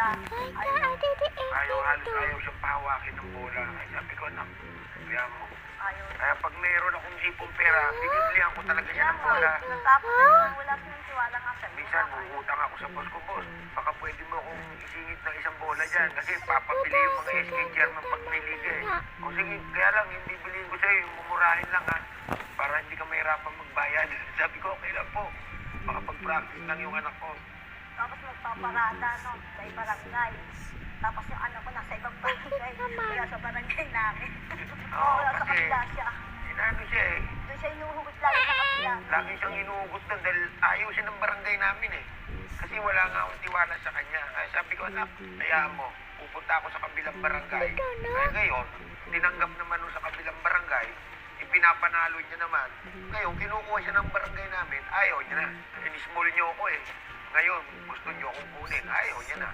bola. Ayaw, Ayaw siyang pahawakin ng bola. Ay, sabi ko, anak, kaya mo. ayaw. Kaya pag mayroon akong ipong pera, biniblihan ko talaga siya ng bola. Natapos wala silang tiwala nga sa Minsan, uutang ako sa boss ko, boss. Baka pwede mo akong isingit ng isang bola dyan. Kasi papabili yung mga SK chairman pag may liga eh. O sige, kaya lang, hindi bilhin ko sa'yo, yung mumurahin lang ha. Para hindi ka mahirapan magbayad. Sabi ko, okay lang po. Baka pag-practice lang yung anak ko. Tapos magpaparada, no, sa barangay. Tapos yung anak ko nasa ibang barangay. Wala sa barangay namin. Oo, Wala sa kasi kabila siya. inano siya eh. Doon siya inuhugot lagi sa kabila. Lagi siyang inuugot doon dahil ayaw siya ng barangay namin eh. Kasi wala nga akong tiwala sa kanya. Kaya sabi ko, anak, hayaan mo. Pupunta ako sa kabilang barangay. Kaya ngayon, tinanggap naman nun sa kabilang barangay. Ipinapanalo niya naman. Ngayon, kinukuha siya ng barangay namin. Ayaw niya na. In-small niyo ako eh. Ngayon, gusto niyo akong kunin. Ayaw niya na.